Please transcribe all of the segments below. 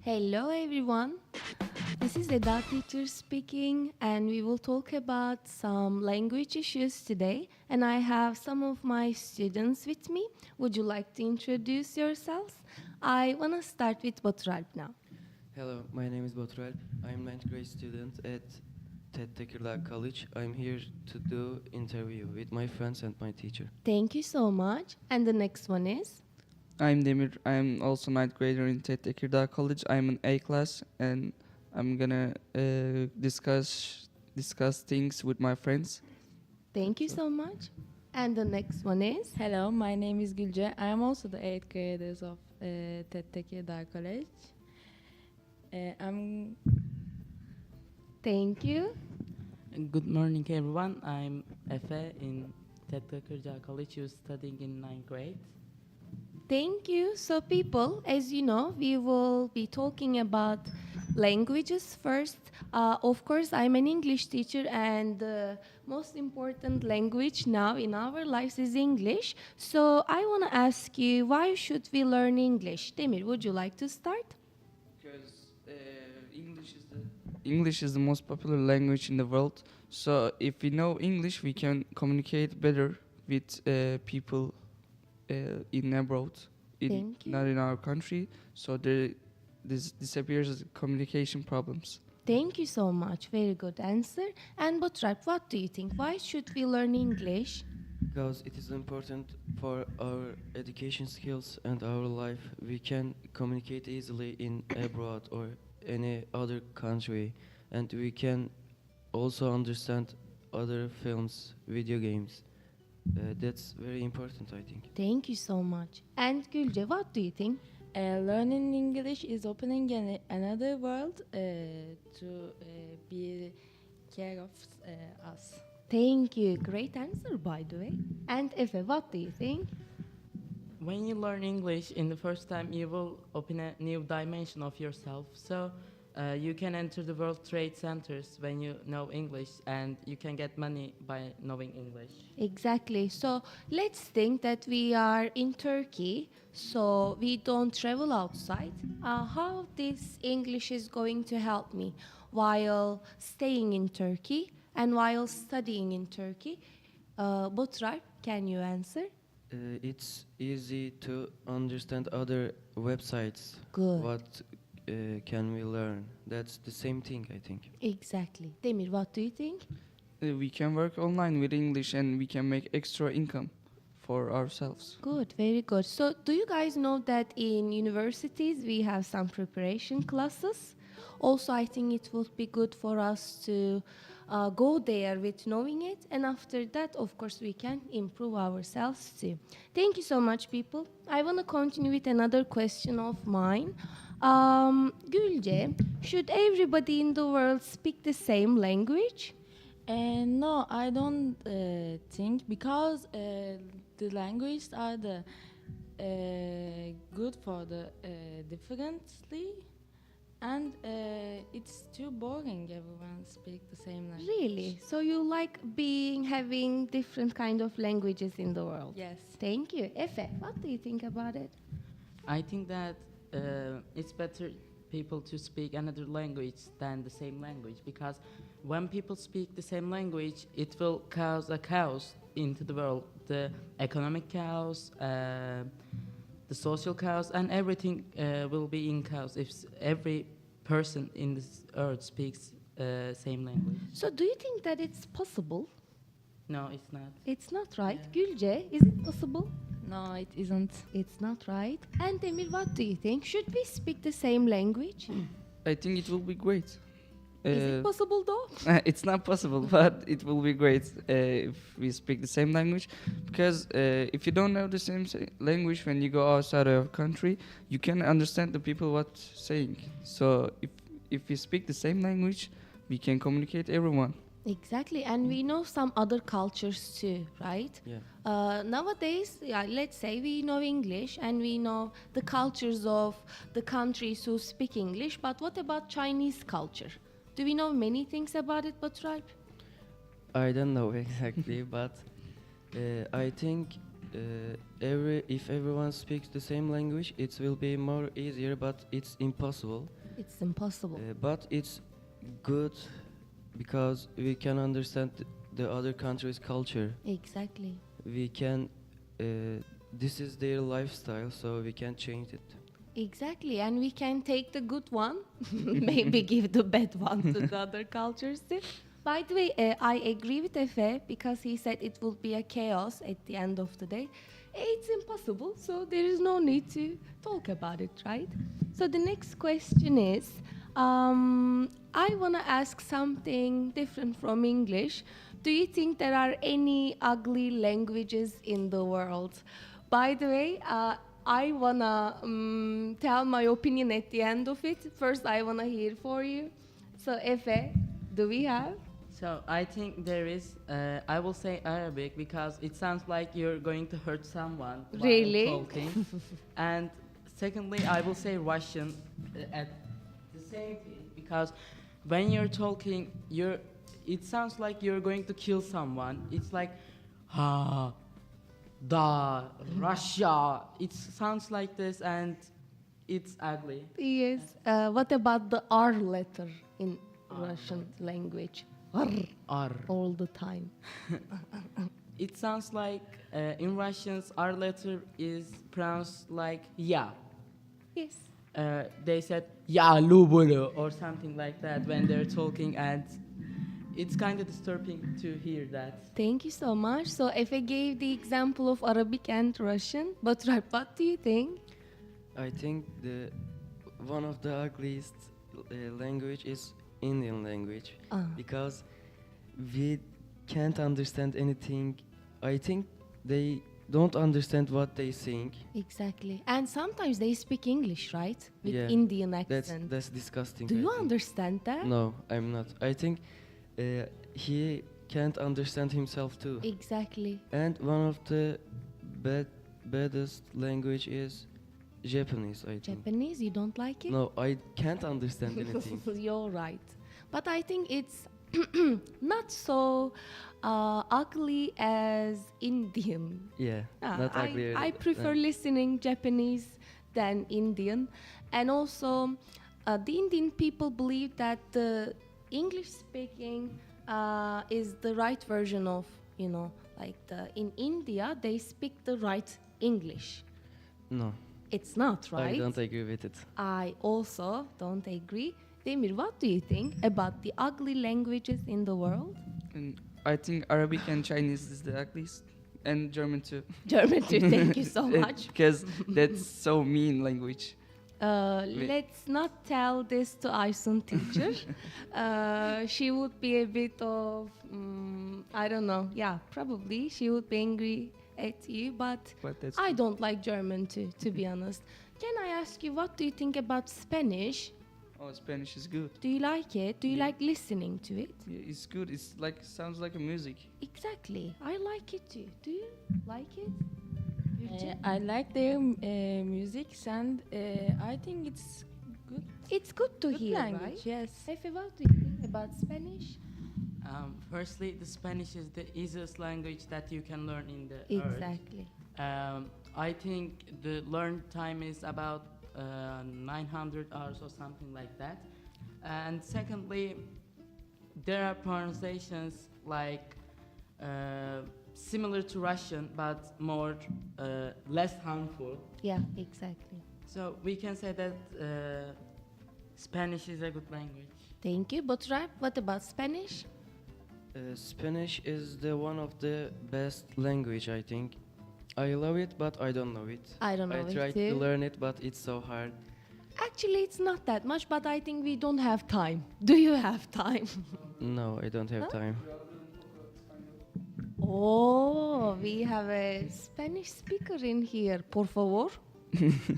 Hello everyone. This is Eda teacher speaking and we will talk about some language issues today and I have some of my students with me. Would you like to introduce yourselves? I want to start with Baturalp now. Hello, my name is Baturalp. I'm 9th grade student at Tekirdağ College. I'm here to do interview with my friends and my teacher. Thank you so much. And the next one is? I'm Demir. I'm also ninth grader in Tekirdağ College. I'm in A class, and I'm gonna discuss things with my friends. Thank you so much. And the next one is? Hello, my name is Gülce. I am also the 8th graders of Tekirdağ College. Thank you. Good morning, everyone. I'm Efe in Tekirdağ College, who's studying in 9th grade. Thank you. So people, as you know, we will be talking about languages first. Of course, I'm an English teacher and the most important language now in our lives is English. So I want to ask you, why should we learn English? Demir, would you like to start? Because English is the most popular language in the world. So if we know English, we can communicate better with people in abroad, not in our country. So this disappears communication problems. Thank you so much. Very good answer. And Baturalp, what do you think? Why should we learn English? Because it is important for our education skills and our life. We can communicate easily in abroad or any other country, and we can also understand other films, video games. That's very important, I think. Thank you so much. And Gülce, what do you think? Learning English is opening another world to be care of us. Thank you. Great answer, by the way. And Efe, what do you think? When you learn English in the first time, you will open a new dimension of yourself. So you can enter the World Trade Centers when you know English, and you can get money by knowing English. Exactly. So let's think that we are in Turkey, so we don't travel outside. How this English is going to help me while staying in Turkey and while studying in Turkey? Baturalp, can you answer? It's easy to understand other websites. Good. What can we learn? That's the same thing, I think. Exactly. Demir, what do you think? We can work online with English, and we can make extra income for ourselves. Good, very good. So do you guys know that in universities we have some preparation classes? Also, I think it would be good for us to go there with knowing it, and after that, of course, we can improve ourselves too. Thank you so much, people. I want to continue with another question of mine. Gülce, should everybody in the world speak the same language? No, I don't think, because the languages are the good for the differently, and it's too boring. Everyone speak the same language. Really? So you like having different kind of languages in the world? Yes. Thank you. Efe, what do you think about it? I think that it's better people to speak another language than the same language, because when people speak the same language, it will cause a chaos into the world, the economic chaos, the social chaos, and everything will be in chaos if every person in this earth speaks same language. So do you think that it's possible? No, it's not. It's not right. Gülce, is it possible? No, it isn't. It's not right. And Demir, what do you think? Should we speak the same language? I think it will be great. Is it possible though? It's not possible, but it will be great if we speak the same language. Because if you don't know the same language when you go outside of your country, you can understand the people what saying. So if we speak the same language, we can communicate everyone. Exactly, and we know some other cultures too, right? Yeah. Nowadays, let's say we know English and we know the cultures of the countries who speak English, but what about Chinese culture? Do we know many things about it, Baturalp? I don't know exactly, but I think if everyone speaks the same language, it will be more easier, but it's impossible. It's impossible. But it's good because we can understand the other country's culture. Exactly. We can. This is their lifestyle, so we can change it. Exactly, and we can take the good one, maybe give the bad one to the other cultures too. By the way, I agree with Efe because he said it will be a chaos at the end of the day. It's impossible, so there is no need to talk about it, right? So the next question is, I want to ask something different from English. Do you think there are any ugly languages in the world? By the way, I wanna tell my opinion at the end of it. First, I wanna hear for you. So, Efe, do we have? So I think there is. I will say Arabic because it sounds like you're going to hurt someone while Really? talking. And secondly, I will say Russian at the same thing because when you're talking, it sounds like you're going to kill someone. It's like, ha, da, Russia. It sounds like this, and it's ugly. Yes. What about the R letter in Russian language? R. R. All the time. It sounds like in Russians, R letter is pronounced like ya. Yes. They said ya lubulu or something like that when they're talking, and it's kind of disturbing to hear that. Thank you so much. So, Efe gave the example of Arabic and Russian. But, what do you think? I think one of the ugliest language is Indian language because we can't understand anything. I think they don't understand what they sing. Exactly. And sometimes they speak English, right? With Yeah, Indian accent. That's disgusting. Do I you think. understand that? No, I'm not. I think he can't understand himself too. Exactly. And one of the baddest language is Japanese, I think. Japanese, you don't like it? No, I can't understand anything. You're right. But I think it's not so ugly as Indian. Yeah, not ugly. I prefer listening Japanese than Indian. And also, the Indian people believe that the English speaking is the right version of, in India, they speak the right English. No, It's not, right? I don't agree with it. I also don't agree. Demir, what do you think about the ugly languages in the world? And I think Arabic and Chinese is the ugliest, and German too. German too, thank you so much. Because that's so mean language. Let's not tell this to Aysun teacher. She would be a bit of, I don't know, yeah, probably she would be angry at you, but That's I don't like German too, to be honest. Can I ask you, what do you think about Spanish? Oh, Spanish is good. Do you like it? Do you Yeah. like listening to it? Yeah, it's good. It's like sounds like a music. Exactly. I like it too. Do you like it? Gülce? I like their music, and I think it's good. It's good to Good hear, language, right? yes. Efe, what do you think about Spanish? Firstly, the Spanish is the easiest language that you can learn in the Exactly. earth. I think the learn time is about 900 hours or something like that. And secondly, there are pronunciations like similar to Russian but more less harmful. Yeah, exactly. So we can say that Spanish is a good language. Thank you. Baturalp, what about Spanish? Spanish is one of the best language, I think. I love it, but I don't know it. I don't know I it tried too. to learn it, but it's so hard. Actually, it's not that much, but I think we don't have time. Do you have time? No, I don't have Huh? time. Oh, we have a Spanish speaker in here. Por favor.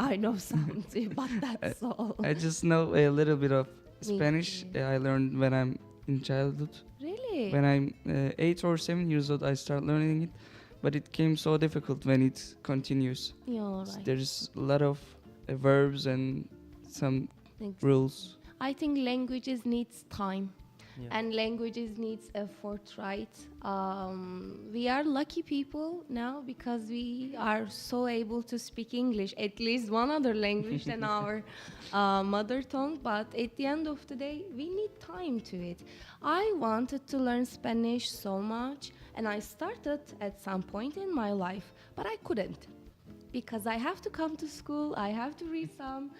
I know some too, but that's all. I just know a little bit of Me Spanish. too. I learned when I'm in childhood. Really? When I'm 8 or 7 years old, I start learning it. But it came so difficult when it continues. You're right. There's a lot of verbs and some Ex- rules. I think languages needs time. Yeah. And languages needs effort, right? We are lucky people now because we are so able to speak English, at least one other language than our mother tongue. But at the end of the day, we need time to it. I wanted to learn Spanish so much, and I started at some point in my life, but I couldn't because I have to come to school, I have to read some,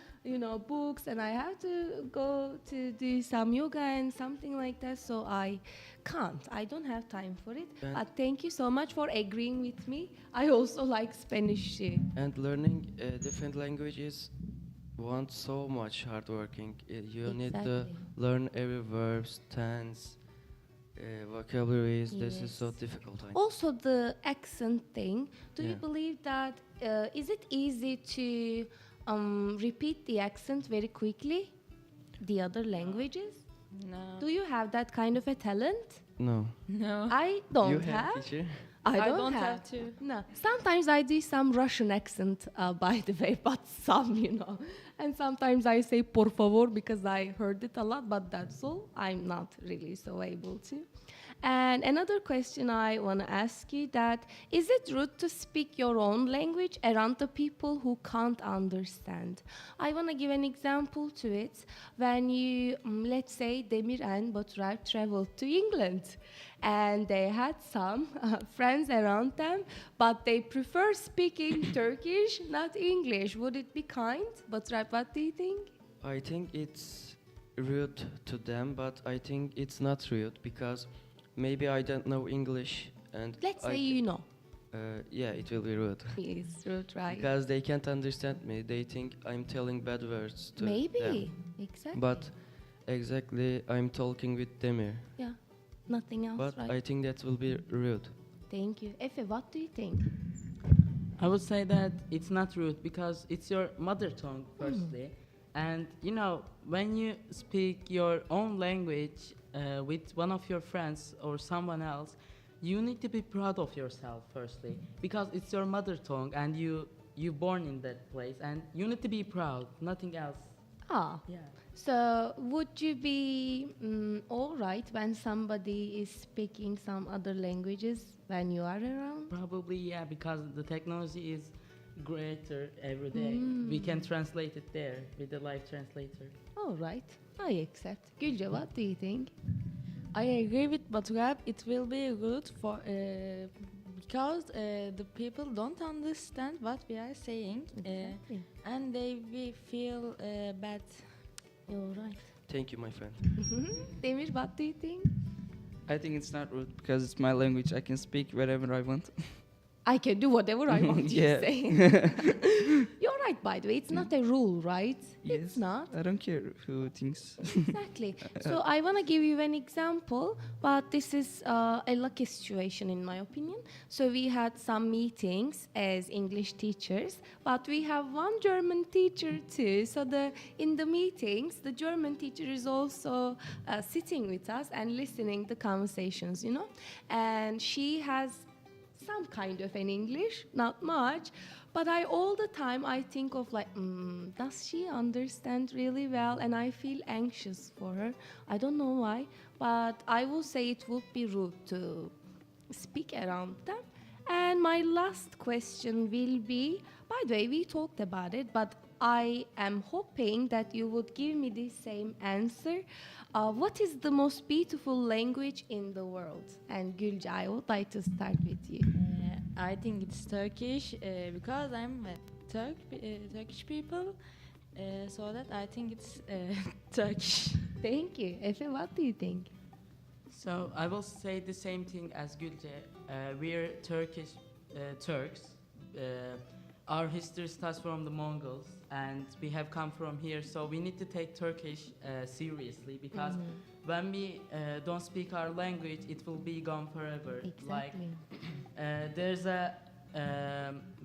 books, and I have to go to do some yoga and something like that. So I can't. I don't have time for it. And- But thank you so much for agreeing with me. I also like Spanish too. And learning different languages wants so much hard working. You need to Exactly. learn every verbs, tense, vocabularies. This is so Yes. difficult. Also, the accent thing. Do you Yeah. believe that is it easy to repeat the accent very quickly, the other languages? No. Do you have that kind of a talent? No. No. I don't You have. teacher? I I don't, don't have. have to. No. Sometimes I do some Russian accent, by the way, but some, And sometimes I say por favor because I heard it a lot, but that's all. I'm not really so able to. And another question I want to ask you that is it rude to speak your own language around the people who can't understand? I want to give an example to it. When you, let's say, Demir and Baturalp traveled to England and they had some friends around them, but they prefer speaking Turkish, not English. Would it be kind? Baturalp, what do you think? I think it's rude to them, but I think it's not rude because maybe I don't know English and Let's I say thi- you know. Yeah, it will be rude. It's rude, right? Because they can't understand me. They think I'm telling bad words to Maybe. them. Exactly. But exactly, I'm talking with Demir. yeah, nothing else, But right? I think that will be rude. Thank you. Efe, what do you think? I would say that it's not rude because it's your mother tongue, firstly. And when you speak your own language with one of your friends or someone else, you need to be proud of yourself, firstly, because it's your mother tongue and you born in that place, and you need to be proud, nothing else. Ah, Yeah. so would you be all right when somebody is speaking some other languages when you are around? Probably, yeah, because the technology is greater every day. We can translate it there with the live translator. All right, I accept. Gülce, what do you think? I agree with Baturalp. It will be good for because the people don't understand what we are saying, Exactly. and they will feel bad. All right. Thank you, my friend. Demir, what do you think? I think it's not rude because it's my language. I can speak wherever I want. I can do whatever I want Yeah. to say. You're right, by the way. It's not a rule, right? Yes. It's not. I don't care who thinks. Exactly. So I want to give you an example, but this is a lucky situation in my opinion. So we had some meetings as English teachers, but we have one German teacher too. So in the meetings, the German teacher is also sitting with us and listening the conversations, and she has some kind of an English, not much, but all the time I think of like, does she understand really well? And I feel anxious for her. I don't know why, but I will say it would be rude to speak around them. And my last question will be, by the way, we talked about it, but I am hoping that you would give me the same answer. What is the most beautiful language in the world? And Gülce, I would like to start with you. I think it's Turkish because I'm a Turkish people, so that I think it's Turkish. Thank you. Efe, what do you think? So I will say the same thing as Gülce. We're Turkish Turks. Our history starts from the Mongols, and we have come from here. So we need to take Turkish seriously because when we don't speak our language, it will be gone forever. Like Exactly. there's a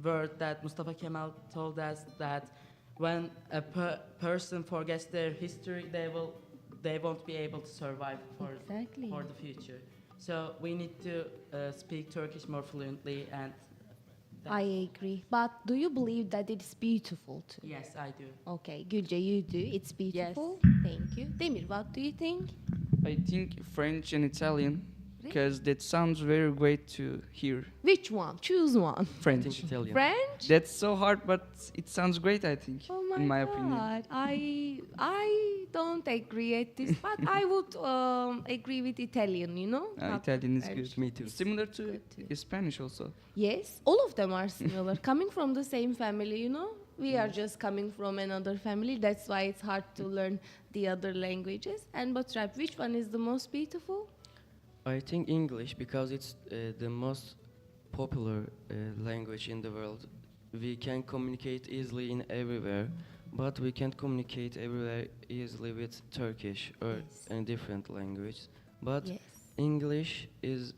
word that Mustafa Kemal told us that when a person forgets their history, they won't be able to survive Exactly. for the future. So we need to speak Turkish more fluently, and I agree. But do you believe that it's beautiful too? yes, I do. Okay, Gülce, you do. It's beautiful. Thank you. Demir, what do you think? I think French and Italian, because that sounds very great to hear. Which one? Choose one. I French. think Italian. French? That's so hard, but it sounds great, I think, Oh my in my god! opinion. I don't agree at this, but I would agree with Italian. You know, Not Italian is French. good. Me too. Similar to Good too. Spanish also. Yes, all of them are similar. Coming from the same family, you know, we are just coming from another family. That's why it's hard to learn the other languages. And Baturalp, which one is the most beautiful? I think English because it's the most popular language in the world. We can communicate easily in everywhere, but we can't communicate everywhere easily with Turkish or Yes. a different language. But Yes. English is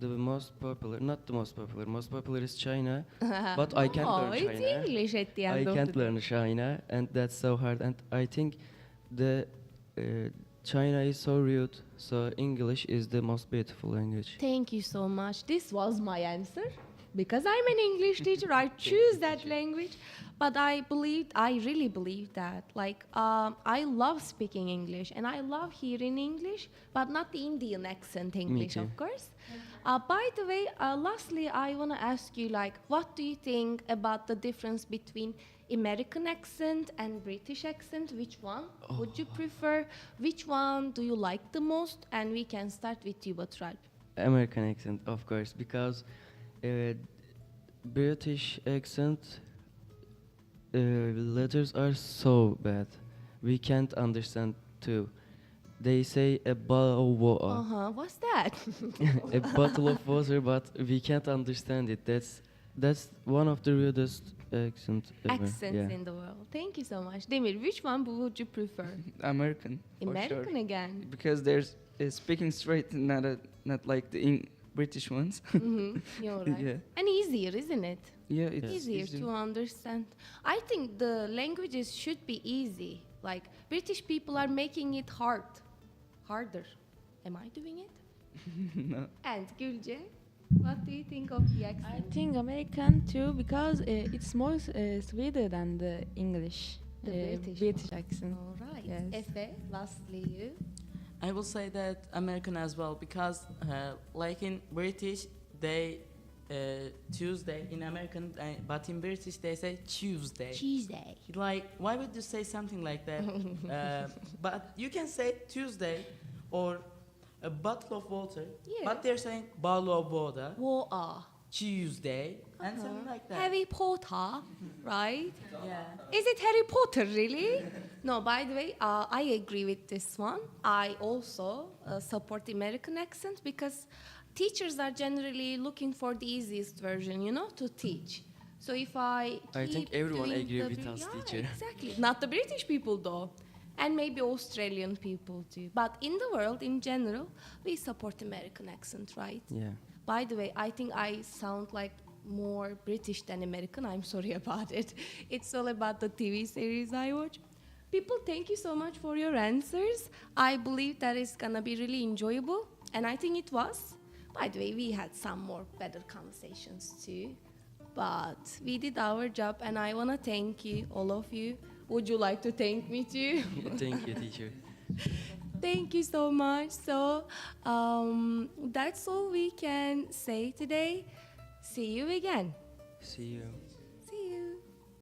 the most popular, not the most popular. Most popular is China, but I can't Oh, learn it's China. English at the I end of can't the learn China, and that's so hard. And I think the China is so rude, so English is the most beautiful language. Thank you so much. This was my answer. Because I'm an English teacher, I choose that language. But I really believe that. Like, I love speaking English and I love hearing English, but not the Indian accent English, too. of course. By the way, lastly, I want to ask you, like, what do you think about the difference between American accent and British accent? Which one would you prefer? Which one do you like the most? And we can start with you, Baturalp. American accent, of course, because British accent letters are so bad. We can't understand too. They say a bottle of water, What's that? a bottle of water, but we can't understand it. That's one of the rudest accents ever. Accents Yeah. in the world. Thank you so much. Demir, which one would you prefer? American, for American sure. again. Because there's speaking straight, not like the British ones. You're right. Yeah. And easier, isn't it? Yeah, it's Easier easy. to understand. I think the languages should be easy. Like, British people are making it harder. Am I doing it? No. And Gülce, what do you think of the I accent? think American too because it's more sweeter than the English, The British accent. All right. Yes. Efe, lastly you. I will say that American as well because, like in British, they Tuesday in American, but in British they say Tuesday. Tuesday. Like, why would you say something like that? But you can say Tuesday or a bottle of water, Yeah. but they're saying bottle of water, Water. Tuesday, and something like that. Harry Potter, right? Yeah. Is it Harry Potter, really? No, by the way, I agree with this one. I also support the American accent because teachers are generally looking for the easiest version, you know, to teach. So if I think keep everyone doing agree the with us, teacher. Exactly. Not the British people, though. And maybe Australian people, too. But in the world, in general, we support American accent, right? Yeah. By the way, I think I sound like more British than American. I'm sorry about it. It's all about the TV series I watch. People, thank you so much for your answers. I believe that it's gonna be really enjoyable, and I think it was. By the way, we had some more better conversations too. But we did our job, and I wanna thank you, all of you. Would you like to thank me too? Thank you, teacher. Thank you so much. So that's all we can say today. See you again. See you.